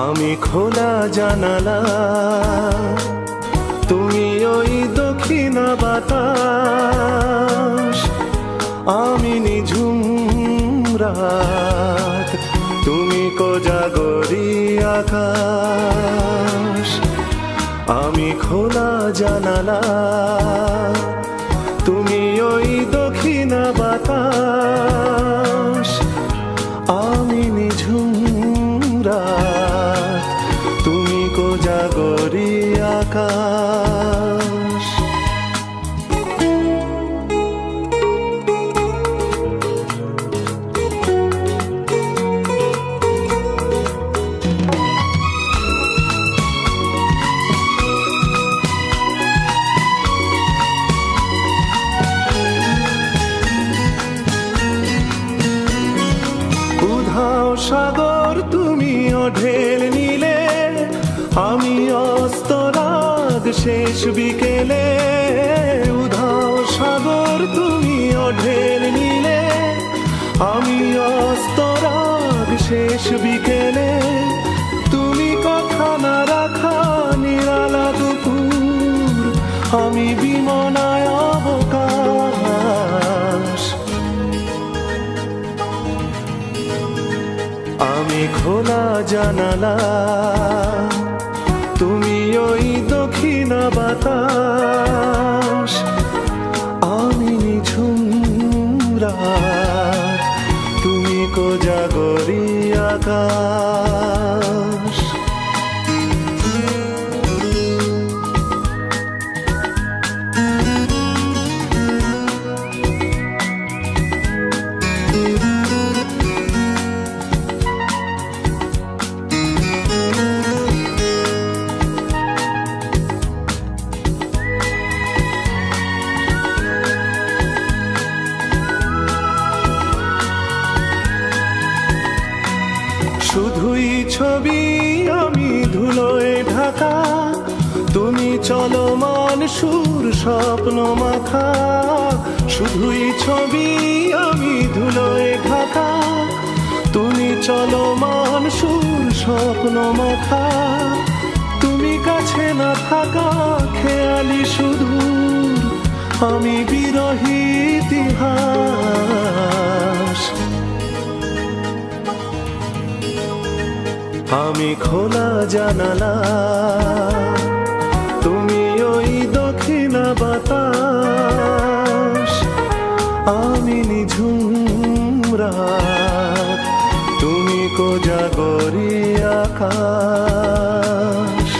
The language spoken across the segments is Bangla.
আমি খোলা জানালা, তুমি ওই দক্ষিণা বাতাস, আমি নিঝুম রাত, তুমি কোজাগরি আকাশ। আমি খোলা জানালা, তুমি ওই দক্ষিণা বাতাস, আমি নিঝুম রাত, তুমি কোজাগরি আকাশ। উধাও সাগর তুমি ঢেল নিলে, আমি অস্তরাগ শেষ বিকেলে। উধাও সাগর তুমি ঢেল নিলে, আমি অস্তরাগ শেষ বিকেলে। তুমি কথা না রাখা নিরালা দুপুর, আমি বিমনায় অবকাশ। আমি খোলা জানালা, তুমি ওই দক্ষিণা বাতাস, আমি নিঝুম রাত, তুমি কোজাগরি আকাশ। শুধুই ছবি আমি ধুলোয় ঢাকা, তুমি চলমান সুর স্বপ্ন মাখা। শুধুই ছবি আমি ধুলোয় ঢাকা, তুমি চলমান সুর স্বপ্ন মাখা। তুমি কাছে না থাকা খেয়ালি সুদূর, আমি বিরহী ইতিহাস। আমি খোলা জানালা, তুমি ওই দক্ষিণা বাতাস, আমি নিঝুম রাত, তুমি কোজাগরি আকাশ।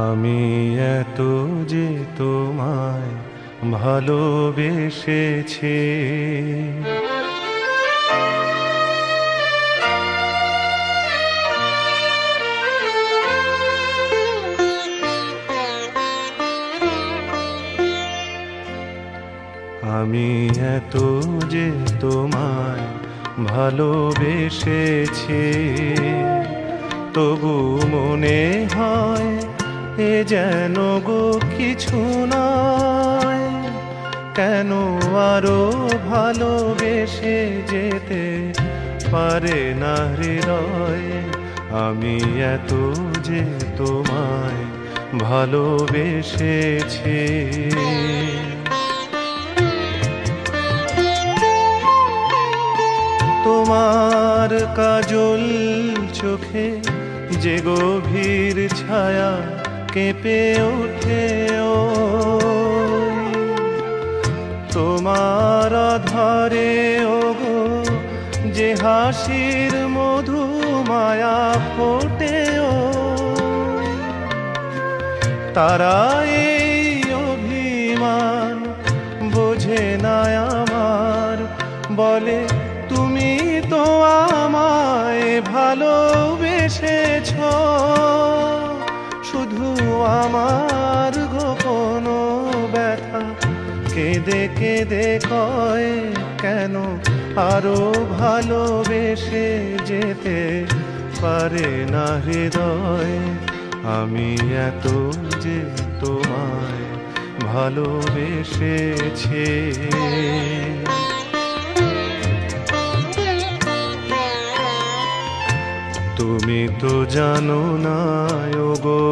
আমি এত যে তোমায় ভালোবেসেছি, আমি এত যে তোমায় ভালোবেসেছি, তবু মনে হয় এ যেন গো কিছু নয়। কেন আরো ভালোবেসে যেতে পারে না হৃদয়? আমি এত যে তোমায় ভালোবেসেছি। তোমার কাজল চোখে যে গভীর ছায়া কেঁপে ওঠে, তোমার ধরে ওগো যে হাসির মধু মায়া ফোটেও, তারা এই অভিমান বোঝে না আমার, বলে তুমি তো আমায় ভালোবেসেছ, শুধু আমার গোপন ব্যথা কেঁদে কেঁদে কয় কেন আরো ভালোবেসে যেতে পারে না হৃদয়। আমি এত যে তোমায় ভালোবেসেছি। তুমি তো জানো না ওগো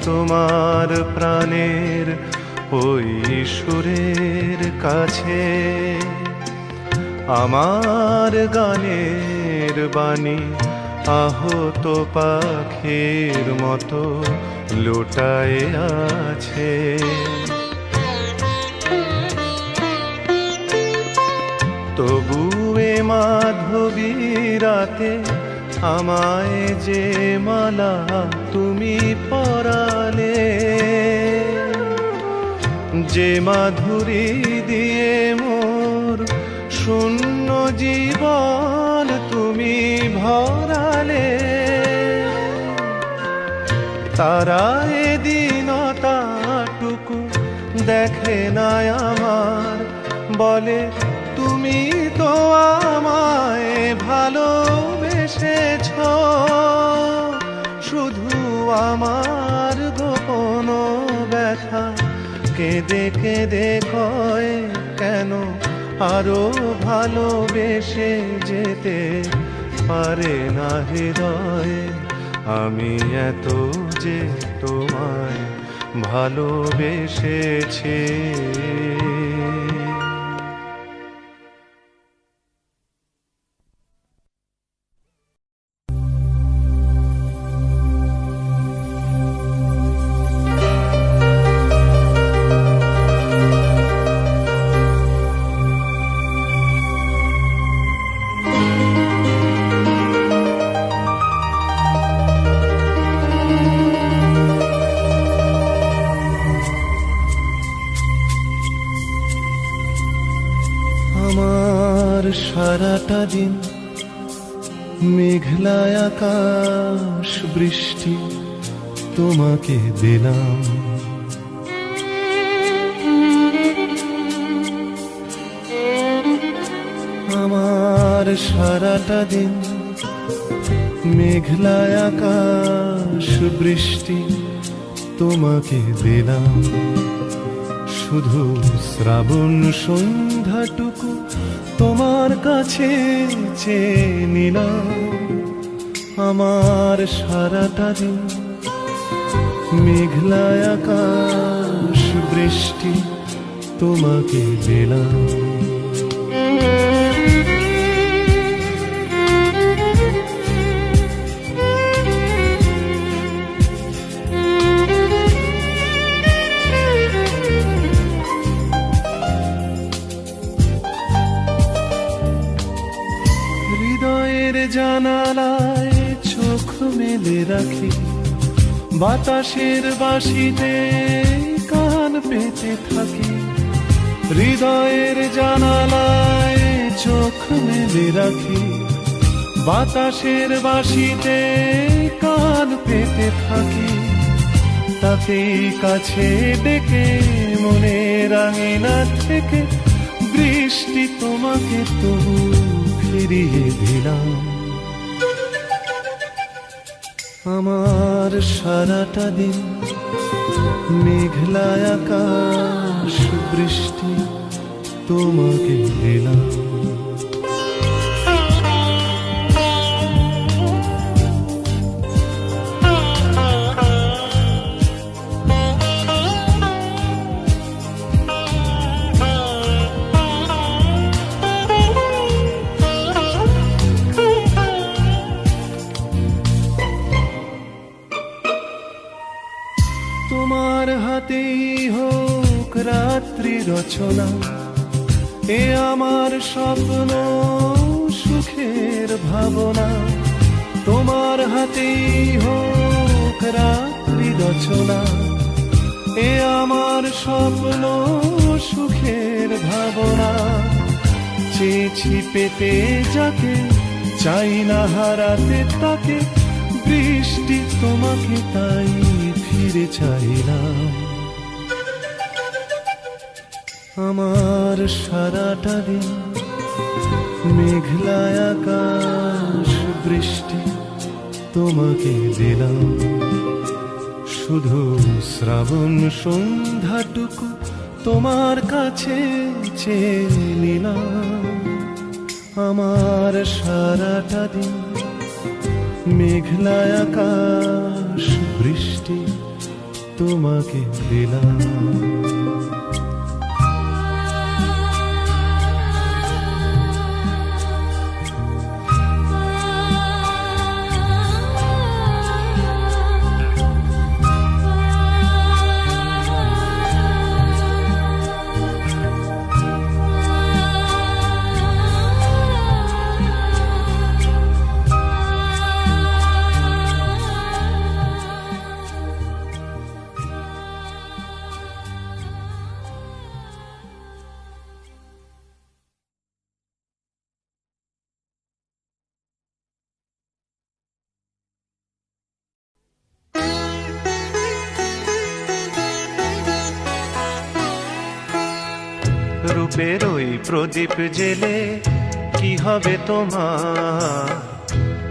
তোমার প্রাণের ওই সুরের কাছে আমার গানের বাণী আহত পাখির মতো লুটায়ে আছে। তবু এ মাধবী রাতে আমায় যে মালা তুমি পরালে, যে মাধুরী দিয়ে মোর শূন্য জীবন তুমি ভরালে, তারা এদিনটাটুকু দেখে না আমার, বলে তুমি তো আমায় ভালোবেসেছ, শুধু আমার গোপন ব্যথা কেঁদে কেঁদে কয় কেন আরো ভালোবেসে যেতে পারে না হৃদয়। আমি এত যে তোমায় ভালোবেসেছি। আমার সারাটা দিন মেঘলা আকাশ বৃষ্টি তোমাকে দিলাম, আমার সারাটা দিন মেঘলা আকাশ বৃষ্টি তোমাকে দিলাম, শুধু শ্রাবণ সন্ধ্যাটুকু তোমার কাছে চেয়ে নিলাম। আমার সারাটা দিন মেঘলা আকাশ বৃষ্টি তোমাকে দিলাম। জানালায় চোখ মেলে রাখি, বাতাসের বাঁশিতে কান পেতে থাকি। হৃদয়ের জানালায় চোখ মেলে রাখি, বাতাসের বাঁশিতে কান পেতে থাকি। তাকেই কাছে ডেকে মনের আঙিনা থেকে বৃষ্টি তোমাকে তবু ফিরিয়ে দিলাম। আমার সারাটা দিন মেঘলা আকাশ বৃষ্টি তোমাকে দিলাম। তোমার হাতেই হোক রাত্রি রচনা, এ আমার স্বপ্ন সুখের ভাবনা, তোমার হাতেই হোক রাত্রি রচনা। এ আমার স্বপ্ন সুখের ভাবনা, চেয়েছি পেতে যাকে, চাই না হারাতে তাকে। বৃষ্টি তোমাকে তাই ফিরে চাইলাম। আমার সারাটা দিন মেঘলা আকাশ, বৃষ্টি তোমাকে দিলাম। শুধু শ্রাবণ সন্ধ্যাটুকু তোমার কাছে চেয়ে নিলাম। আমার সারাটা দিন মেঘলা আকাশ, বৃষ্টি তোমাকে দিলাম। রূপের ওই প্রদীপ জেলে কি হবে তোমার,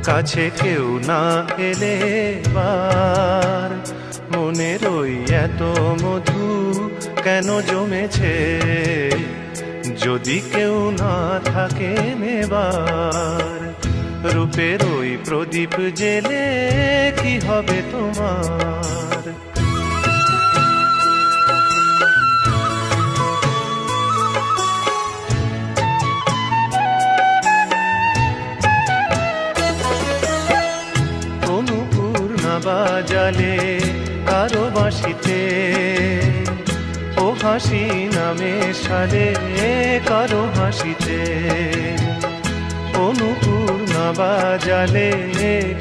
কাছে কেউ না এলে বার। মনের ওই এত মধু কেন জমেছে, যদি কেউ না থাকে নেবার। রূপের ওই প্রদীপ জেলে কি হবে তোমার। বাজালে কারো বাঁশিতে, ও হাসি নামে সালে কারো হাসিতে। অনুপূর্ণা বাজালে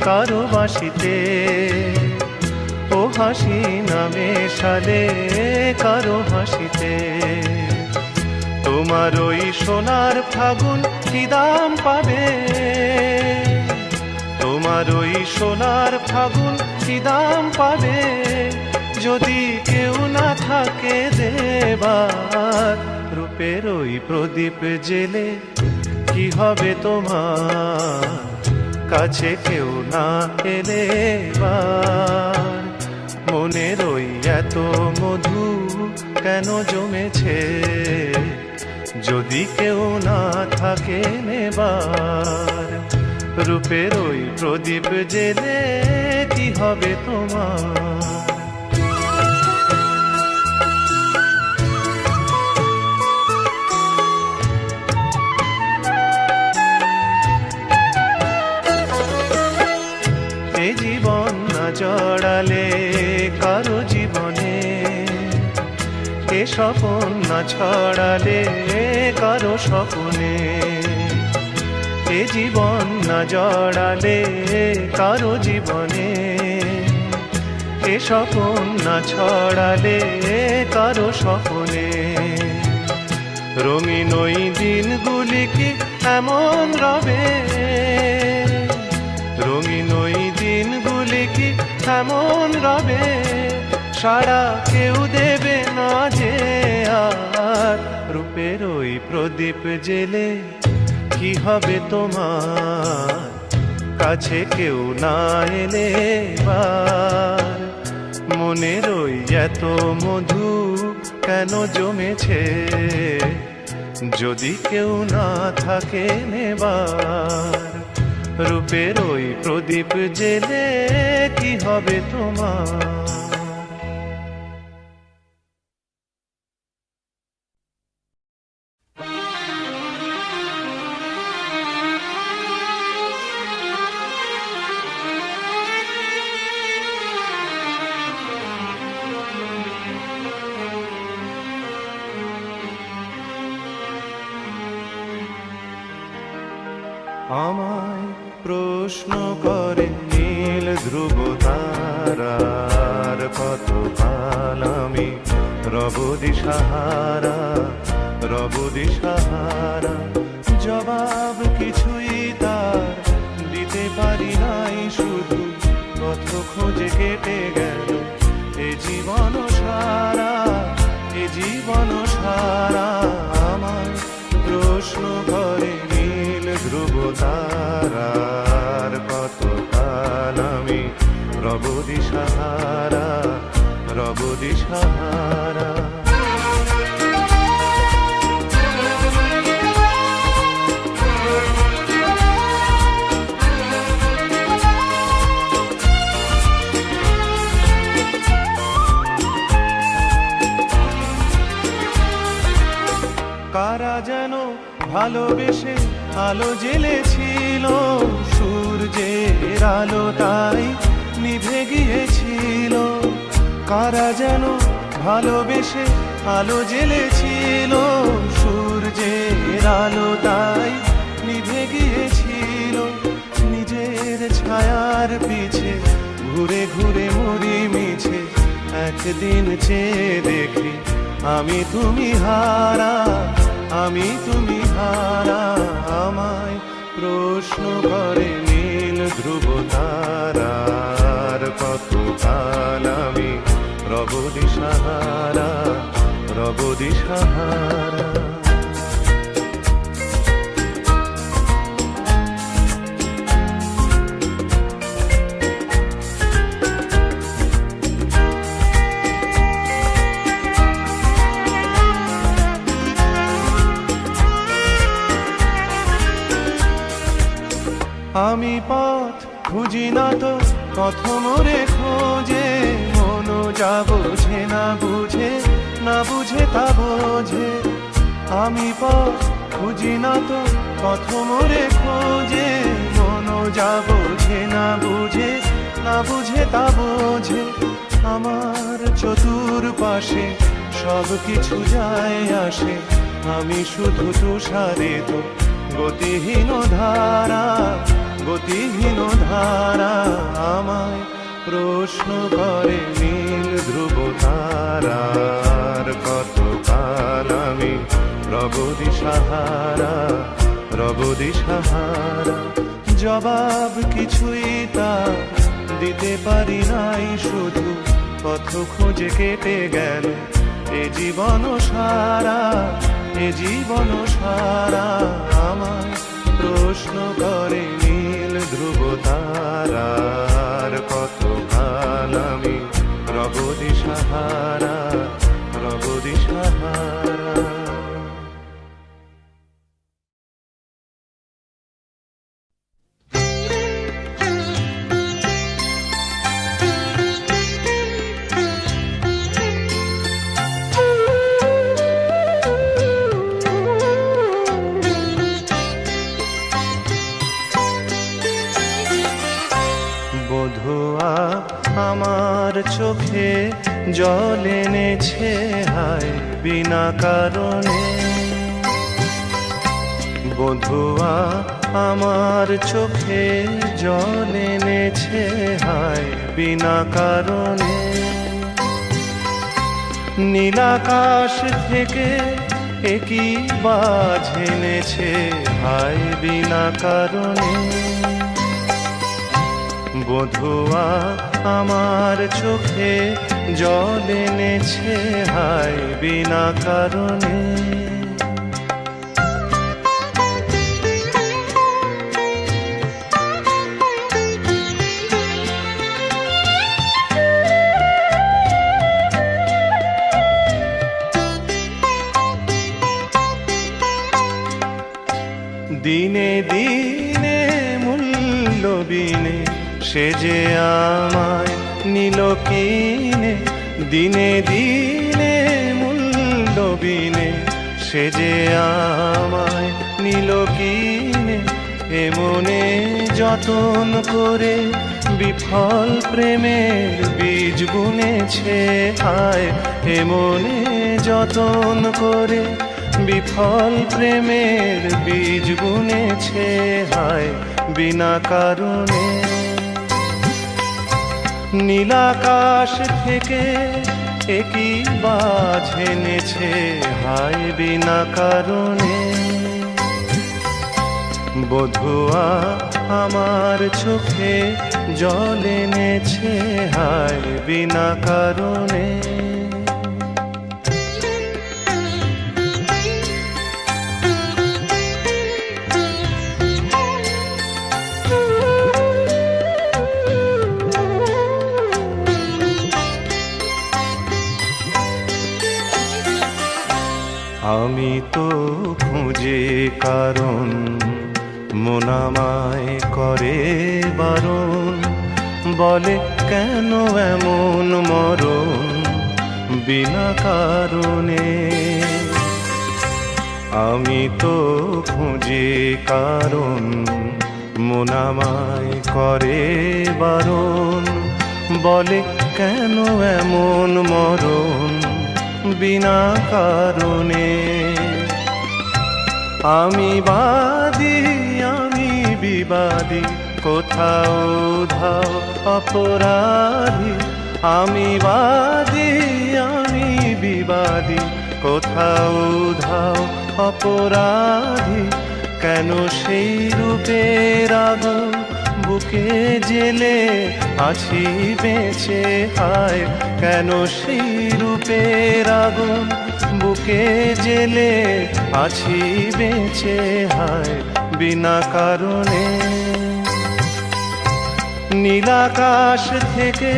কারো বাঁশিতে, ও হাসি নামে সালে কারো হাসিতে। তোমার ওই সোনার ফাগুন কি দাম পাবে, তোমার ওই সোনার ফাগুন কি দাম পাবে, যদি কেউ না থাকে দেবার। রূপের ওই প্রদীপ জেলে কি হবে তোমার, কাছে কেউ না এলে বার। মনের ওই এত মধু কেন জমেছে, যদি কেউ না থাকে নেবার। রূপের ওই প্রদীপ জেলে কি হবে তোমার। এ জীবন না জড়ালে কারো জীবনে, এ স্বপন না ছড়ালে কারো স্বপনে। এ জীবন না জড়ালে কারো জীবনে, এ স্বপন না ছড়ালে কারো স্বপনে। রঙিন ওই দিনগুলি কি এমন রবে, রঙিন ওই দিনগুলি কি এমন রবে, সারা কেউ দেবে না যে আর। রূপের ওই প্রদীপ জেলে কি হবে তোমার, কাছে কেউ না এলে বার। মনের ওই এত মধু কেন জমেছে, যদি কেউ না থাকে নেবার। রূপের ওই প্রদীপ জেলে কি হবে তোমার। আমায় প্রশ্ন করে নীল ধ্রুব তারার, কত কাল আমি রব দিশাহারা, রব দিশাহারা। জবাব কিছুই তার দিতে পারি নাই, শুধু পথ খোঁজে কেটে গেল এ জীবন সারা, এ জীবন সারা। আমায় প্রশ্ন করে নীল ধ্রুব তারার, কত কাল আমি রব দিশাহারা, রব দিশাহারা। কারা যেন ভালোবেসে আলো জ্বেলেছিল, সূর্যের আলো তাই নিভে গিয়েছিল। কারা যেন ভালোবেসে আলো জ্বেলেছিল, সূর্যের আলো তাই নিভে গিয়েছিল। নিজের ছায়ার পিছে ঘুরে ঘুরে মরি মিছে, একদিন চেয়ে দেখি আমি তুমি হারা, আমি তুমি হারা। আমায় প্রশ্ন করে নীল ধ্রুব তারার, কত কাল আমি রব দিশাহারা, রব দিশাহারা। আমি পথ খুঁজি না তো পথ মোরে খোঁজে, মন যা বোঝে না বুঝে, না বুঝে তা বোঝে। আমি পথ খুঁজি না তো পথ মোরে খোঁজে, মন যা বোঝে না বুঝে, না বুঝে তা বোঝে। আমার চতুর্পাশে সব কিছু যায় আসে, আমি শুধু তুষারে তো গতিহীন ধারা, গতিহীন ধারা। আমায় প্রশ্ন করে নীল ধ্রুব তারার, কত কাল আমি রব দিশাহারা, রব দিশাহারা। জবাব কিছুই তার দিতে পারি নাই, শুধু পথ খুঁজে কেটে গেল এ জীবন সারা, এ জীবন সারা। আমায় প্রশ্ন করে নীল ধ্রুব তারার, কত কাল আমি রব দিশাহারা, রব দিশাহারা। বধুয়া আমার চোখে জল এনেছে হায় বিনা কারণে, বধুয়া আমার চোখে জল এনেছে হায় বিনা কারণে। নীলাকাশ থেকে একই বাজ এনেছে হায় বিনা কারণে। বধুয়া আমার চোখে জল এনেছে হায় বিনা কারণে। দিনে দিনে মূল্যবিনে সে যে আমায় নিল কিনে, দিনে দিনে মূল্যবিনে সে যে আমায় নিল কিনে। এমনে যতন করে বিফল প্রেমের বীজ বুনেছে হায়, এমনে যতন করে বিফল প্রেমের বীজ বুনেছে হায় বিনা কারণে। নীলাকাশ থেকে একই বাজ এনেছে হায় বিনা কারণে। বধুয়া আমার চোখে জল এনেছে হায় বিনা কারণে। আমি তো খুঁজে কারণ মন আমায় করে বারণ, বলে কেন এমন মরণ বিনা কারণে। আমি তো খুঁজে কারণ মন আমায় করে বারণ, বলে কেন এমন মরণ বিনা কারণে। আমি বাদী আমি বিবাদী কোথাও ধাও অপরাধী। আমি বাদী আমি বিবাদী কোথাও ধাও অপরাধী। কেন সেই রূপের আগুন বুকে জেলে আছি বেঁচে হায়। কেন সেই রূপের আগুন বুকে জেলে আছি বেঁচে হায় বিনা কারণে। নীলাকাশ থেকে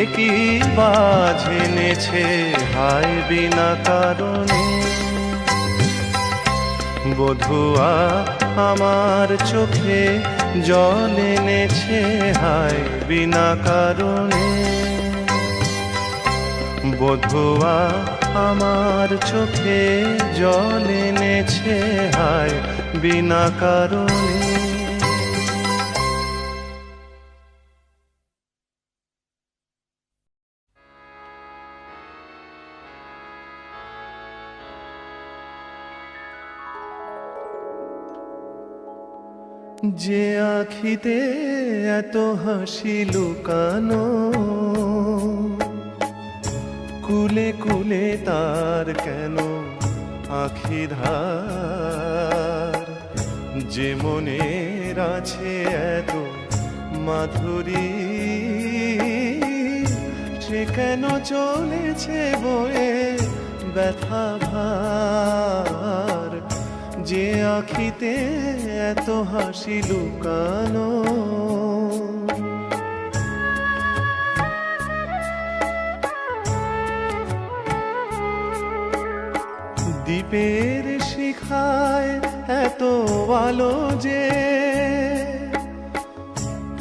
একই বাজ এনেছে হায় বিনা কারণে। বধুয়া আমার চোখে জল এনেছে হায় বিনা কারণে। বধুয়া আমার চোখে জল এনেছে হায় বিনা কারণে। যে আখিতে এত হাসি লুকানো, কুলে কুলে তার কেন আখি ধার। যে মনের আছে এত মাধুরী, সে কেন চলেছে বয়ে ব্যথা ভার। যে আখিতে এত হাসি লুকানো, দ্বীপের শিখায় এত আলো যে,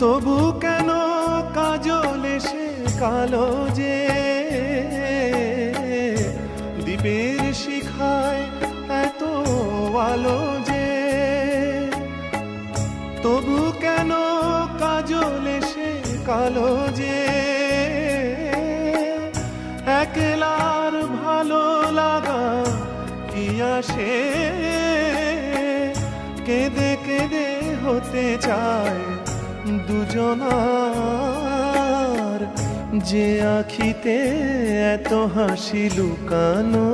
তবু কেন কাজল এসে কালো যে। দ্বীপের শিখায় এত আলো যে, তবু কেন কাজল এসে কালো যে। একলার ভালো লাগা কি আসে, কেঁদে কেঁদে হতে চায় দুজনার। যে আখিতে এত হাসি লুকানো,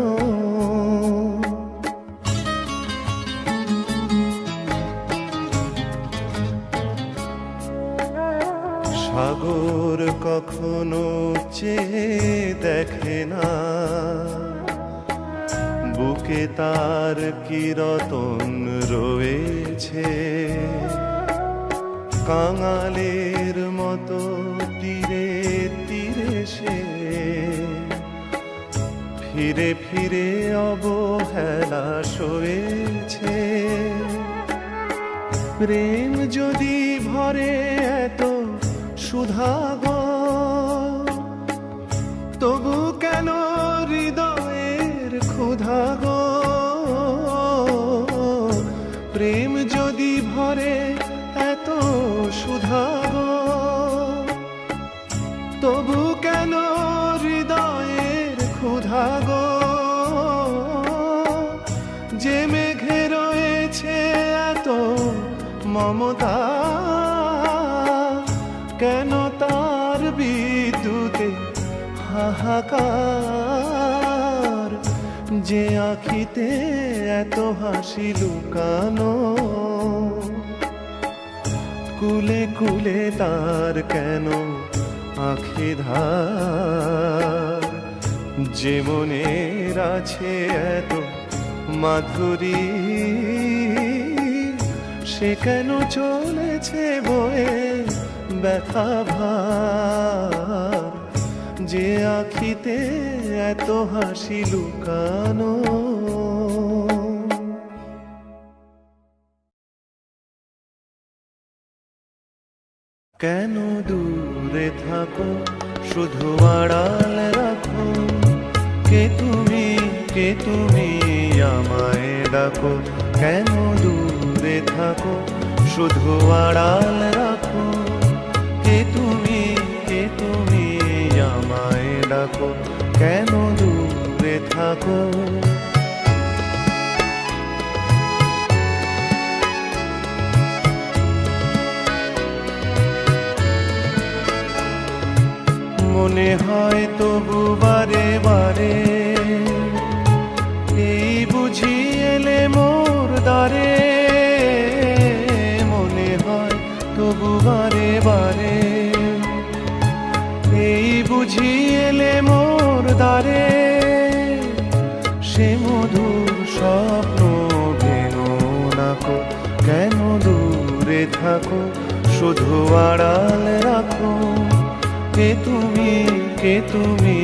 সাগর কখনো চেয়ে দেখে না, বুকে তার কি রতন রয়েছে। কাঙালের মতো তীরে তীরে সে ফিরে ফিরে অবহেলা সয়েছে। প্রেম যদি ভরে এত সুধা গো, তবু কেন হৃদয়ের ক্ষুধা গো। প্রেম যদি ভরে এত সুধা গো, তবু কেন হৃদয়ের ক্ষুধা গো। মেঘে রয়েছে এত মমতা, কেন তার বিদ্যুতে হাহাকার, যে আখিতে এত হাসি লুকানো, কুলে কুলে তার কেন আখি ধার, যে মনের আছে এত মাধুরী, সে কেন চলেছে বয়ে ব্যথা ভার, যে আখিতে এত হাসি লুকানো। কেন দূরে থাকো শুধু আড়াল রাখো, কে তুমি আমায় ডাকো, কেন দূরে থাকো শুধু আড়াল রাখো, কে তুমি আমায় ডাকো, কেন দূরে থাকো। মনে হয় তবু বারে বারে, এই বুঝি এলে মোর দ্বারে, মনে হয় তবু বারে বারে, এই বুঝি এলে মোর দ্বারে, সে মধুর স্বপ্ন ভেঙো নাকো, কেন দূরে থাকো শুধু আড়াল রাখো, কে তুমি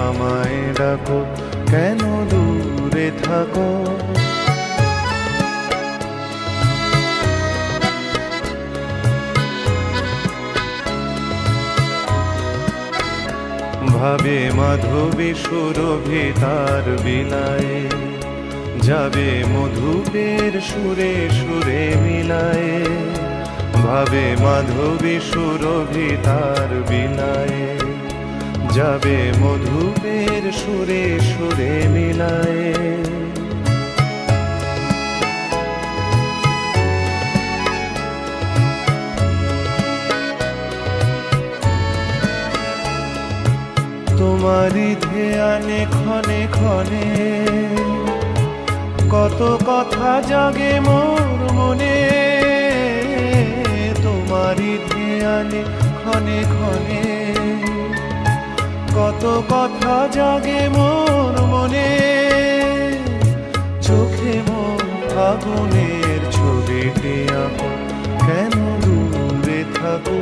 আমায় ডাকো, কেন দূরে থাকো। ভাবে মাধবী সুরভি তার বিলায়, যাবে মধুপের সুরে সুরে মিলায়, ভাবে মাধবী সুরভি তার বিলায়, যাবে মধুপের সুরে সুরে মিলায়। তোমারি ধ্যানে ক্ষণে ক্ষণে কত কথা জাগে মোর মনে, তোমারি ধ্যানে ক্ষণে ক্ষণে কত কথা জাগে মোর মনে, চোখে মোর আগুনের ছবিটি আঁকো, কেন দূরে থাকো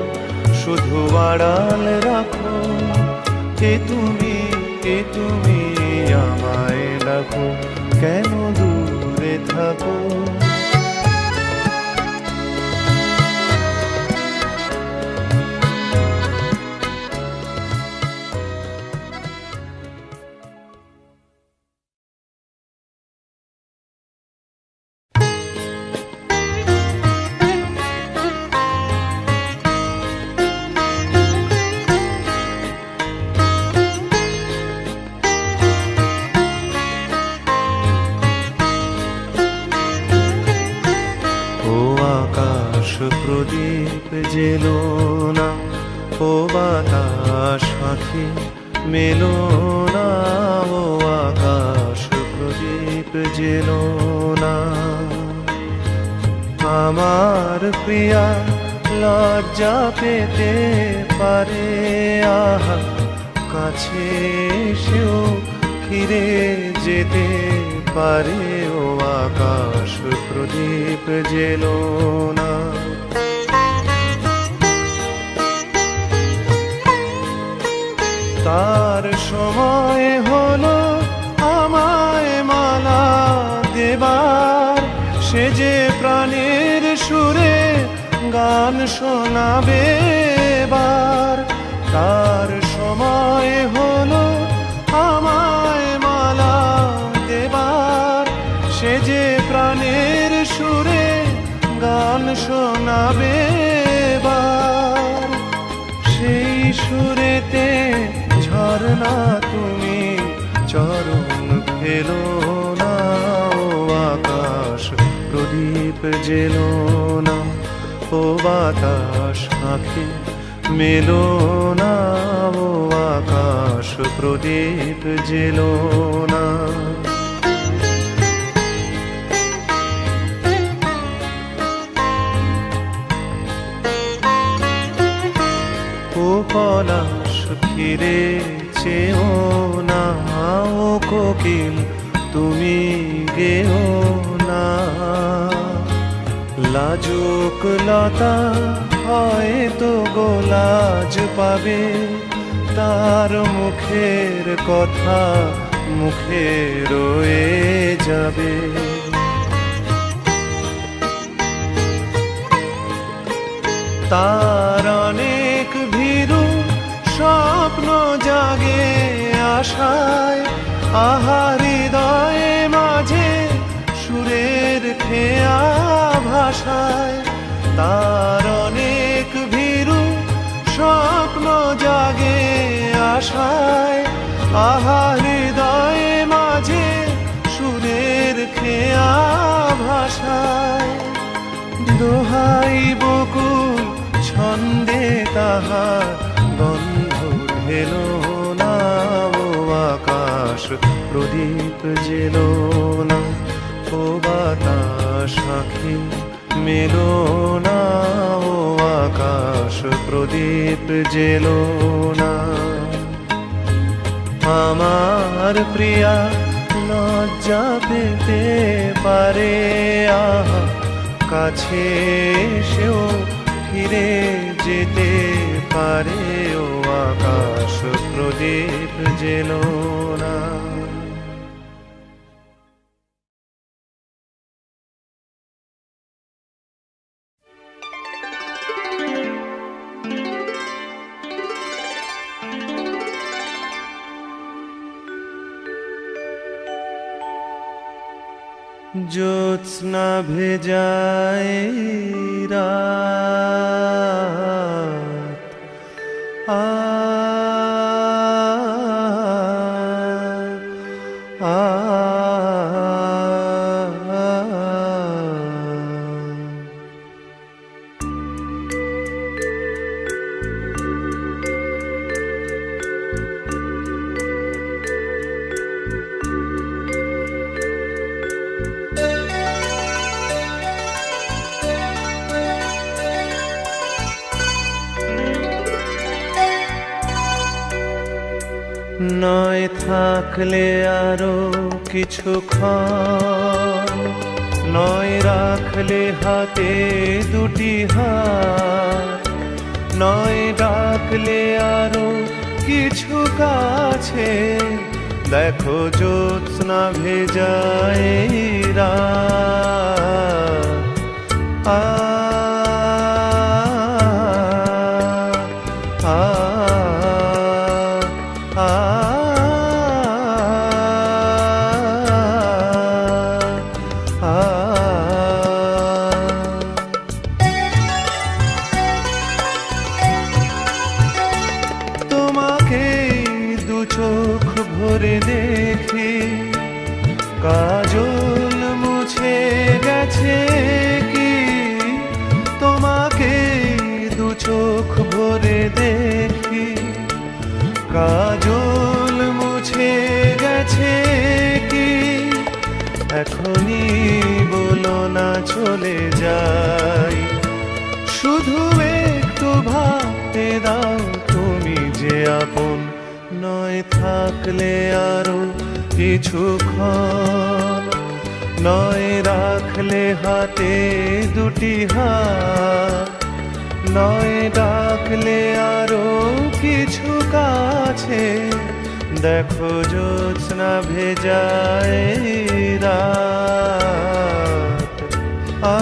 শুধু আড়াল রাখো, কে তুমি আমায় ডাকো, কেন দূরে থাকো। প্রদীপ জেলো না, ও বাতাস পাখি মেলো না, ও আকাশ প্রদীপ জেলো না, আমার প্রিয়া লজ্জা পেতে পারে, আহা কাছে এসেও ফিরে যেতে পারে, ও আকাশ প্রদীপ জেলো না। তার সময় হলো আমায় মালা দেবার, সে যে প্রাণের সুরে গান শোনাবে এবার, তার সময় হলো আমায় মালা দেবার, সে যে প্রাণের সুরে গান শোনাবে এবার, সেই সুরেতে ঝরনা তুমি চরণ ফেলো না, ও আকাশ প্রদীপ জেলো না, ও বাতাস আঁখি মেলো না, ও আকাশ প্রদীপ জেলো না। ও পলাশ ফিরে চেও না, ও কোকিল তুমি গেও না। লাজুক লতা হয়তো গোলাজ পাবে, তার মুখের কথা মুখে রয়ে যাবে। তার অনেক ভীরু স্বপ্ন জাগে আশায়, আহা হৃদয়ে মাঝে সুরের খেয়া ভাষায়। তার অনেক ভীরু স্বপ্ন জাগে আশায়, আহা হৃদয়ে মাঝে সুরের খেয়া ভাষায়। দোহাই বকুল ছন্দে তাহার গন্ধ ঢেলো না, ও আকাশ প্রদীপ জেলো না, ও বাতাস আঁখি মেলো না, ও আকাশ প্রদীপ জেলো না। আমার প্রিয়া লজ্জা পেতে পারে, আহা কাছে সেও ফিরে যেতে পারে, ও আকাশ প্রদীপ জেলো না। জ্যোৎস্না ভেজায় রাত, আ আ নয় থাকলে আরো কিছুক্ষণ, নয় রাখলে হাতে দুটি হাত, নয় ডাকলে আরো কিছু কাছে। দেখো জ্যোৎস্না ভেজায় রাত, আ চোখ ভরে দেখি, কাজল মুছে গেছে কি? তোমাকে দু চোখ ভরে দেখি, কাজল মুছে গেছে কি? এখনই বলো না চলে যাই, শুধু একটু ভাবতে দাও তুমি যে আপন। নয় থাকলে আরো কিছুক্ষণ, নয় রাখলে হাতে দুটি হাত, নয় ডাকলে আরো কিছু কাছে। দেখো জ্যোৎস্না ভেজায় রাত, আ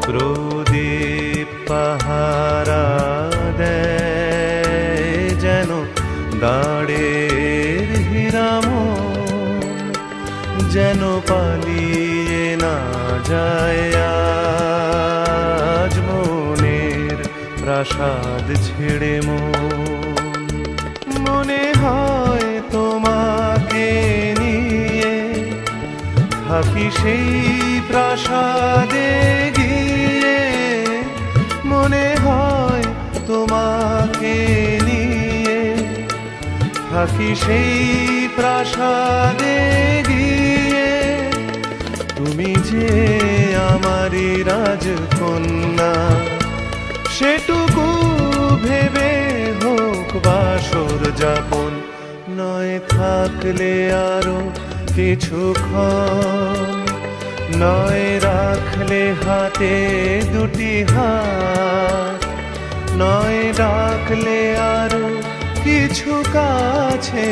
প্রদীপ পাহারা দেয় যেন দাঁড়ের হীরামন। যেন পালিয়ে না যায় আজ মনের প্রাসাদ ছেড়ে মনে হয় তোমাকে নিয়ে থাকি সেই প্রাসাদে গিয়ে, মনে হয় তোমাকে নিয়ে থাকি সেই প্রাসাদে গিয়ে। তুমি যে আমারই রাজকন্যা সেটুকু ভেবে হোক বাসর যাপন, নয় থাকলে আরো কিছুক্ষণ, নয় রাখলে হাতে দুটি হাত, নয় ডাকলে আরো কিছু কাছে।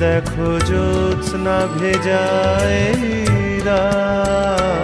দেখো জ্যোৎস্না ভেজায় রাত